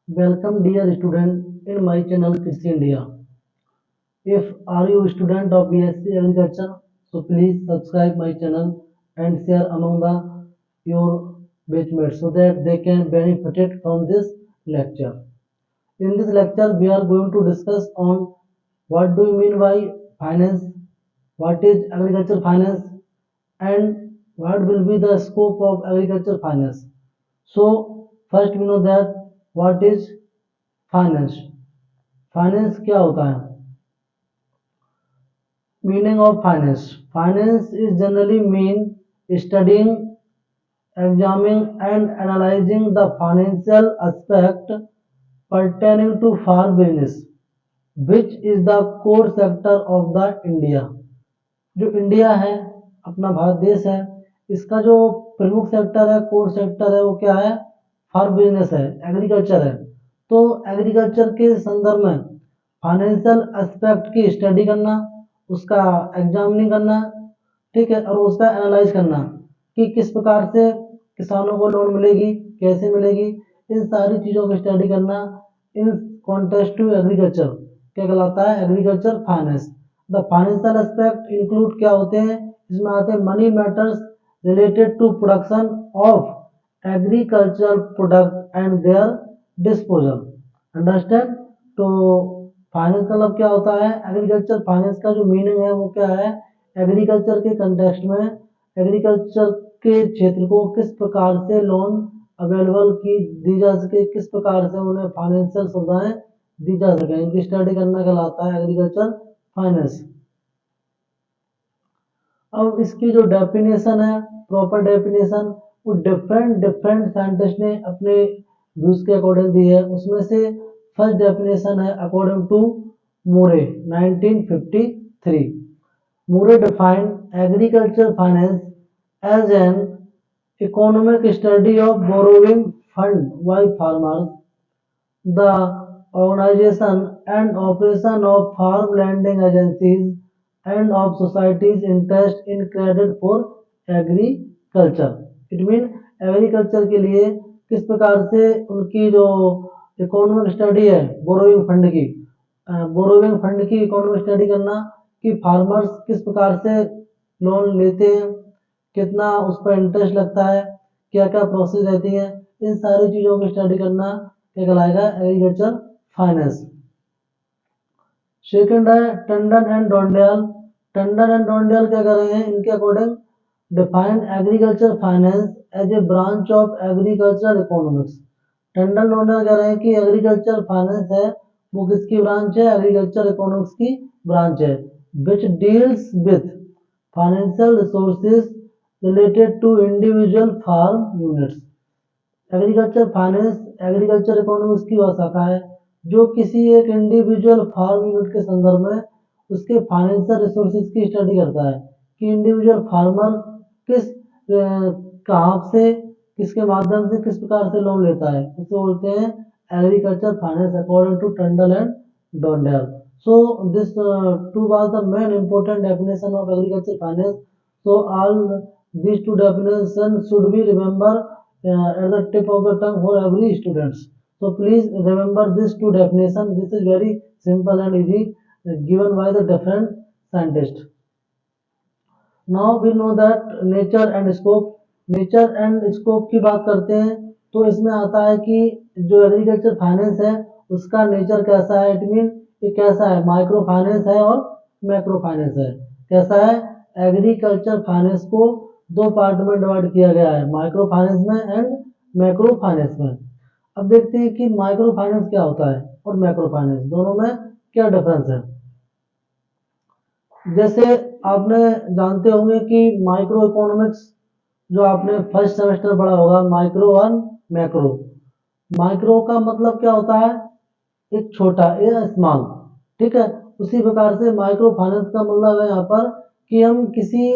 Welcome dear student in my channel Kids India. If are you a student of BSc Agriculture, so please subscribe my channel and share among your batchmates so that they can benefit from this lecture. In this lecture, we are going to discuss on what do you mean by finance, what is agriculture finance, and what will be the scope of agriculture finance. So first we know that what is finance finance क्या होता है meaning of finance finance is generally mean studying examining and analysing the financial aspect pertaining to farm business which is the core sector of the India जो India है अपना भारत देश है इसका जो प्रमुख सेक्टर है कोर सेक्टर है वो क्या है फार्म बिजनेस है एग्रीकल्चर है तो एग्रीकल्चर के संदर्भ में फाइनेंशियल एस्पेक्ट की स्टडी करना उसका एग्जामिनिंग करना ठीक है और उसका एनालाइज करना कि किस प्रकार से किसानों को लोन मिलेगी कैसे मिलेगी इन सारी चीज़ों की स्टडी करना इन कॉन्टेस्ट टू एग्रीकल्चर क्या कहलाता है agriculture finance the financial aspect include क्या होते हैं इसमें आते हैं money matters related to production of agriculture product and their disposal understand तो फाइनेंस का मतलब क्या होता है एग्रीकल्चर फाइनेंस का जो मीनिंग है वो क्या है एग्रीकल्चर के कंटेक्स्ट में एग्रीकल्चर के क्षेत्र को किस प्रकार से लोन अवेलेबल की दी जा सके किस प्रकार से उन्हें फाइनेंशियल सुविधाएं दी जा सके इनकी स्टडी करना कहलाता है एग्रीकल्चर फाइनेंस अब इसकी जो डेफिनेशन है प्रॉपर डेफिनेशन वो डिफरेंट डिफरेंट साइंटिस्ट ने अपने व्यूज के अकॉर्डिंग दी है उसमें से फर्स्ट डेफिनेशन है according to Murray 1953 Murray defined agriculture finance as an economic study of borrowing fund by farmers the organization and operation of farm lending agencies and of society's interest in credit for agriculture. It mean agriculture के लिए किस प्रकार से उनकी जो economic study है borrowing fund की economic study करना कि फार्मर्स किस प्रकार से लोन लेते हैं कितना उस पर इंटरेस्ट लगता है क्या क्या प्रोसेस रहती है इन सारी चीज़ों की स्टडी करना क्या कहलाएगा एग्रीकल्चर फाइनेंस सेकंड है टंडन एंड डोंडियल क्या कर रहे हैं इनके according define agriculture finance as a branch of agriculture economics Tandon Dhondyal कह रहे हैं कि एग्रीकल्चर फाइनेंस है वो किसकी ब्रांच है एग्रीकल्चर इकोनॉमिक्स की ब्रांच है which deals with financial resources related to individual farm units agriculture finance agriculture economics की वह शाखा है जो किसी एक इंडिविजुअल फार्म यूनिट के संदर्भ में उसके फाइनेंशियल रिसोर्सेज की स्टडी करता है कि इंडिविजुअल फार्मर किस कहाँ से किसके माध्यम से किस प्रकार से लोन लेता है उसे बोलते हैं agriculture finance according to Tandon and Dhondyal so this two was the main important definition of agriculture finance so all these two definitions should be remember at the tip of the tongue for every students so please remember this two definition this is very simple and easy given by the different scientists now we know that nature and scope की बात करते हैं तो इसमें आता है कि जो एग्रीकल्चर फाइनेंस है उसका नेचर कैसा है इट मीन ये कैसा है माइक्रो फाइनेंस है और मैक्रो फाइनेंस है कैसा है एग्रीकल्चर फाइनेंस को दो पार्ट में डिवाइड किया गया है माइक्रो फाइनेंस में एंड मैक्रो फाइनेंस में अब देखते हैं कि माइक्रो फाइनेंस क्या होता है और मैक्रो फाइनेंस दोनों में क्या डिफरेंस है जैसे आपने जानते होंगे कि माइक्रो इकोनॉमिक्स जो आपने फर्स्ट सेमेस्टर पढ़ा होगा माइक्रो और मैक्रो माइक्रो का मतलब क्या होता है एक छोटा या स्मॉल ठीक है उसी प्रकार से माइक्रो फाइनेंस का मतलब है यहाँ पर कि हम किसी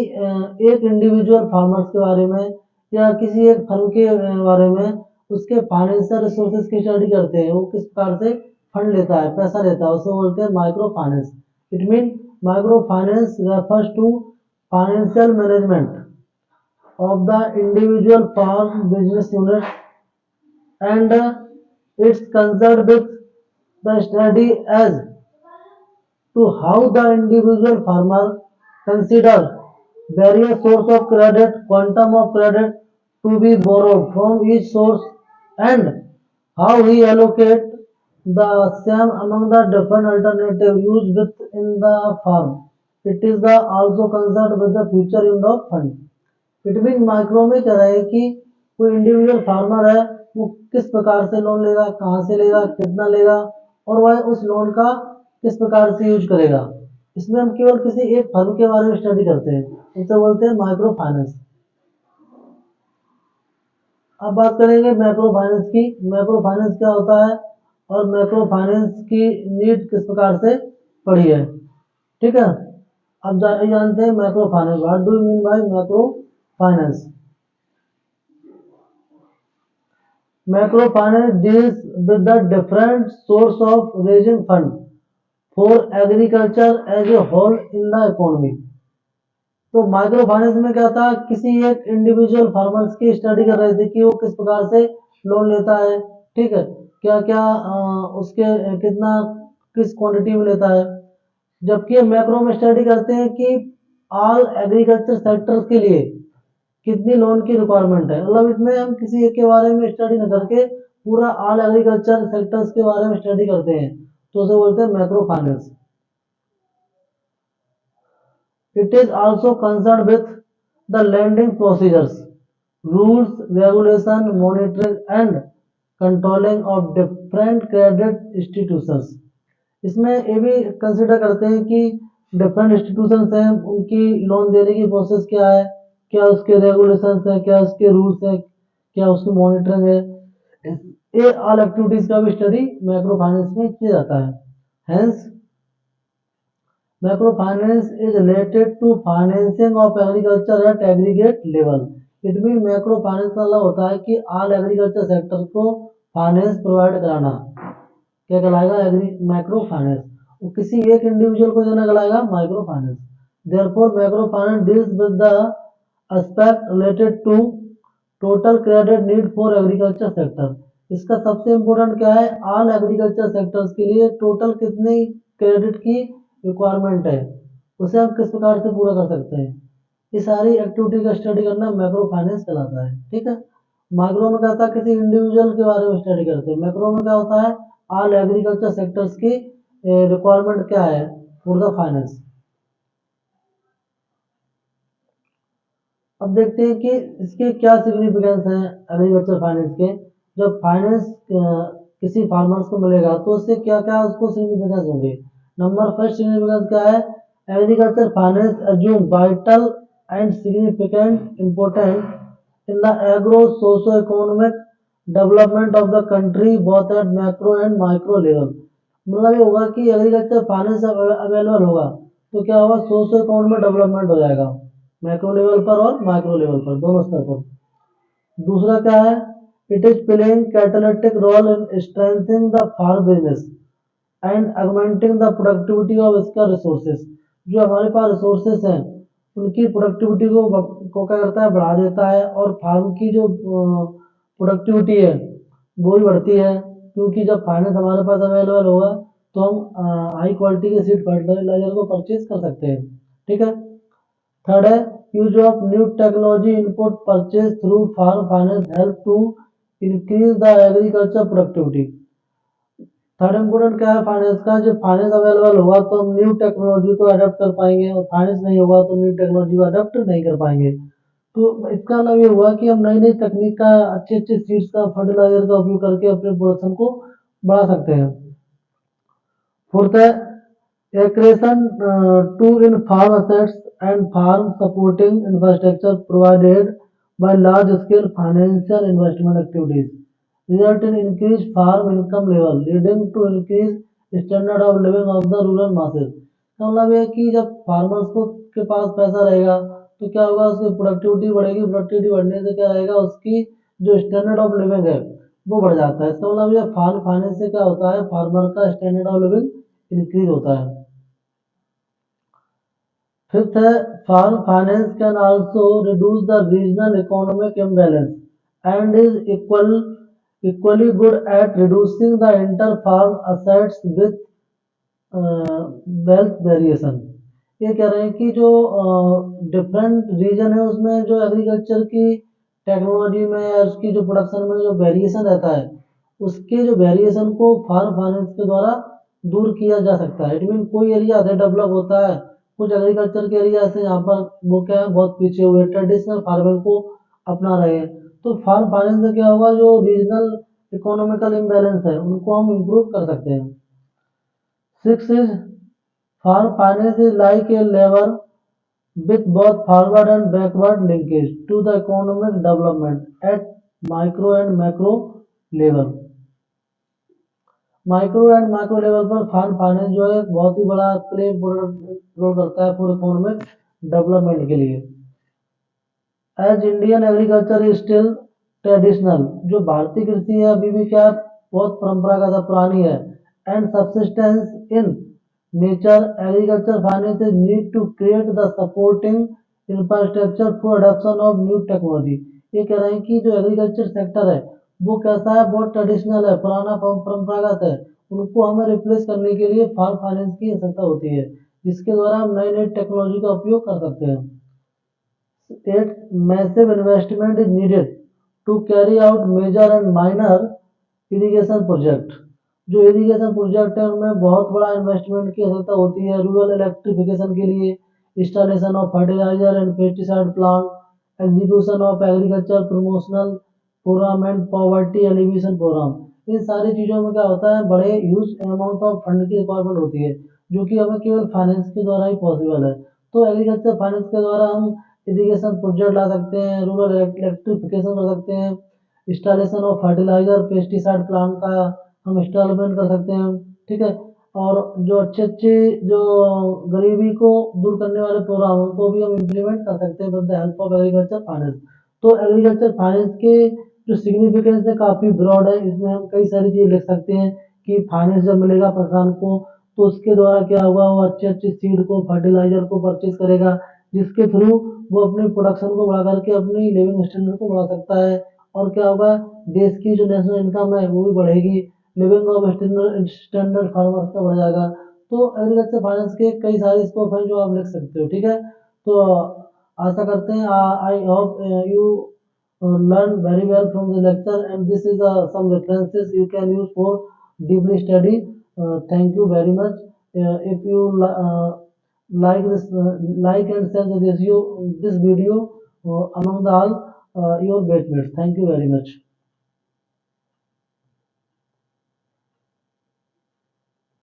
एक इंडिविजुअल फार्मर्स के बारे में या किसी एक फर्म के बारे में उसके फाइनेंशियल रिसोर्सेज की स्टडी करते हैं वो किस प्रकार से फंड लेता है पैसा लेता है उसे बोलते हैं micro finance it mean micro finance refers to financial management of the individual farm business unit and It's concerned with the study as to how the individual farmer consider various source of credit, quantum of credit to be borrowed from each source, and how he allocate the same among the different alternative used within the farm. It is the also concerned with the future use of fund. It mean micro में कह रहा है कि कोई individual farmer है, वो किस प्रकार से लोन लेगा, कहाँ से लेगा, कितना लेगा, और वह उस लोन का किस प्रकार से यूज करेगा। इसमें हम केवल किसी एक फर्म के बारे में स्टडी करते हैं, उसे बोलते हैं माइक्रो फाइनेंस। अब बात करेंगे मैक्रो फाइनेंस की। मैक्रो फाइनेंस क्या होता है और मैक्रो फाइनेंस की नीड किस प्रकार से पड़ी है, ठीक है। अब जानते हैं macro finance. What do you mean by macro finance? Microfinance deals with the different source of raising fund for agriculture as a whole in the economy। तो माइक्रो फाइनेंस में क्या था, किसी एक इंडिविजुअल फार्मर्स की स्टडी कर रहे थे कि वो किस प्रकार से लोन लेता है, ठीक है, क्या क्या उसके कितना किस क्वांटिटी में लेता है। जबकि मैक्रो में स्टडी करते हैं कि ऑल एग्रीकल्चर सेक्टर्स के लिए कितनी लोन की रिक्वायरमेंट है। मतलब इसमें हम किसी एक के बारे में स्टडी न करके पूरा ऑल एग्रीकल्चर सेक्टर्स के बारे में स्टडी करते हैं, तो उसे बोलते हैं macro finance. It is also concern with the landing procedures, rules, regulation, monitoring and controlling of different credit institutions. इसमें ये भी कंसिडर करते हैं कि डिफरेंट इंस्टीट्यूशंस हैं, उनकी लोन देने की प्रोसेस क्या है, क्या उसके रेगुलेशंस हैं, क्या उसके रूल्स हैं, क्या उसकी मॉनिटरिंग है। ये ऑल एक्टिविटीज का भी स्टडी मैक्रो फाइनेंस में किया जाता है। Hence macro finance is related to financing of agriculture at aggregate level. It mean macro finance का मतलब होता है कि ऑल एग्रीकल्चर सेक्टर को फाइनेंस प्रोवाइड कराना, क्या कहलाएगा, एग्री मैक्रो फाइनेंस। वो किसी एक इंडिविजुअल को देना कहलाएगा micro finance. Therefore macro finance deals with the aspect related to total credit need for agriculture sector. इसका सबसे इम्पोर्टेंट क्या है, ऑल एग्रीकल्चर सेक्टर्स के लिए टोटल कितनी क्रेडिट की रिक्वायरमेंट है, उसे हम किस प्रकार से पूरा कर सकते हैं। ये सारी एक्टिविटी का स्टडी करना मैक्रो फाइनेंस कहलाता है, ठीक है। माइक्रो में क्या होता है, किसी इंडिविजुअल के बारे में स्टडी करते हैं। मैक्रो में क्या होता है, ऑल एग्रीकल्चर सेक्टर्स की रिक्वायरमेंट क्या है फॉर द फाइनेंस। अब देखते हैं कि इसके क्या सिग्निफिकेंस हैं एग्रीकल्चर फाइनेंस के। जब फाइनेंस किसी फार्मर्स को मिलेगा तो उससे क्या क्या उसको सिग्निफिकेंस होंगे। नंबर फर्स्ट सिग्निफिकेंस क्या है, agriculture finance assume vital and significant important in the agro socio economic development of the country both at macro and micro level. मतलब ये होगा कि एग्रीकल्चर फाइनेंस अवेलेबल होगा तो क्या होगा, सोशो इकोनॉमिक डेवलपमेंट हो जाएगा मैक्रो लेवल पर और माइक्रो लेवल पर, दोनों स्तर पर। दूसरा क्या है, it is playing catalytic role in strengthening the farm business and augmenting the productivity of इसका रिसोर्सेज। जो हमारे पास रिसोर्सेज हैं उनकी प्रोडक्टिविटी को क्या करता है, बढ़ा देता है, और फार्म की जो प्रोडक्टिविटी है वो भी बढ़ती है, क्योंकि जब फाइनेंस हमारे पास अवेलेबल होगा तो हम हाई क्वालिटी के सीड फर्टिलाइजर को परचेज कर सकते हैं, ठीक है। थर्ड है, use of new technology input purchase through farm finance help to increase the agriculture productivity. Third important क्या है फाइनेंस का, जब फाइनेंस अवेलेबल होगा तो हम न्यू टेक्नोलॉजी को अडेप्ट कर पाएंगे, और फाइनेंस नहीं होगा तो न्यू टेक्नोलॉजी को अडेप्ट नहीं कर पाएंगे। तो इसका मतलब ये हुआ कि हम नई नई तकनीक का, अच्छे अच्छे सीड्स का, फर्टिलाइजर का उपयोग करके अपने प्रोडक्शन को बढ़ा सकते हैं। फोर्थ है, accretion to in farm assets and farm supporting infrastructure provided by large scale financial investment activities result in increased farm income level leading to increased standard of living of the rural masses। तो मतलब ये कि जब farmers को के पास पैसा रहेगा तो क्या होगा, उसकी प्रोडक्टिविटी बढ़ेगी, प्रोडक्टिविटी बढ़ने से क्या रहेगा, उसकी जो स्टैंडर्ड ऑफ लिविंग है वो बढ़ जाता है। इसका मतलब ये फार्म फाइनेंस से क्या होता है, फार्मर का स्टैंडर्ड ऑफ लिविंग इंक्रीज होता है। फिफ्थ है, farm finance can also reduce the regional economic imbalance and is equal equally good at reducing the inter-farm assets with wealth variation. ये कह रहे हैं कि जो डिफरेंट रीजन है उसमें जो एग्रीकल्चर की टेक्नोलॉजी में या उसकी जो प्रोडक्शन में जो वेरिएशन रहता है उसके जो वेरिएशन को फार्म फाइनेंस के द्वारा दूर किया जा सकता है। इट मीन कोई एरिया अधिक डेवलप होता है, कुछ एग्रीकल्चर के एरिया ऐसे यहाँ पर वो क्या है बहुत पीछे हुए ट्रेडिशनल फार्मिंग को अपना रहे हैं, तो फार्म फाइनेंस से क्या होगा जो रीजनल इकोनॉमिकल इम्बैलेंस है उनको हम इम्प्रूव कर सकते हैं। Six is farm finance is like a lever with both forward and backward linkage to the economic development at micro and macro level। Micro and micro level पर farm finance जो है बहुत ही बड़ा प्ले रोल करता है पूरे economic development के लिए। As Indian agriculture is still traditional, जो भारतीय कृषि है अभी भी क्या बहुत परंपरागत है, पुरानी है। And subsistence in nature agriculture finance need to create the supporting infrastructure for adoption of new technology. ये कह रहे हैं कि जो एग्रीकल्चर सेक्टर है वो कैसा है, बहुत ट्रेडिशनल है, पुराना परंपरागत है, उनको हमें रिप्लेस करने के लिए फार्म फाइनेंस की आवश्यकता होती है जिसके द्वारा हम नई नई टेक्नोलॉजी का उपयोग कर सकते हैं। Its massive investment is needed to carry out major and minor irrigation project। जो इरिगेशन प्रोजेक्ट है उनमें बहुत बड़ा इन्वेस्टमेंट की आवश्यकता होती है रूरल इलेक्ट्रिफिकेशन के लिए, installation of fertilizer and pesticide plant, execution of agriculture promotional programme and poverty elevation programme. इन सारी चीज़ों में क्या होता है बड़े ह्यूज अमाउंट ऑफ फंड की रिक्वायरमेंट होती है जो कि हमें केवल फाइनेंस के द्वारा ही पॉसिबल है। तो एग्रीकल्चर फाइनेंस के द्वारा हम इरिगेशन प्रोजेक्ट ला सकते हैं, रूरल इलेक्ट्रिफिकेशन कर सकते हैं, installation of fertilizer pesticide plant का हम इंस्टॉलमेंट कर सकते हैं, ठीक है। और जो अच्छे अच्छे जो गरीबी को दूर करने वाले प्रोग्राम उनको भी हम इम्प्लीमेंट कर सकते हैं with the help of agriculture finance. तो एग्रीकल्चर फाइनेंस के जो सिग्निफिकेंस है काफ़ी ब्रॉड है, इसमें हम कई सारी चीज़ लिख सकते हैं कि फाइनेंस जब मिलेगा किसान को तो उसके द्वारा क्या होगा वो अच्छे अच्छे सीड को फर्टिलाइजर को परचेज करेगा जिसके थ्रू वो अपनी प्रोडक्शन को बढ़ा करके अपनी लिविंग स्टैंडर्ड को बढ़ा सकता है। और क्या होगा देश की जो नेशनल इनकम है वो भी बढ़ेगी, लिविंग ऑफ स्टैंडर्ड फार्मर्स का बढ़ जाएगा। तो एग्रीकल्चर फाइनेंस के कई सारे स्कोप हैं जो आप लिख सकते हो, ठीक है। तो आशा करते हैं I hope you learn very well from the lecture and this is some references you can use for deeply study। Thank you very much। If you like this like and share this video among the all your batchmates। Thank you very much।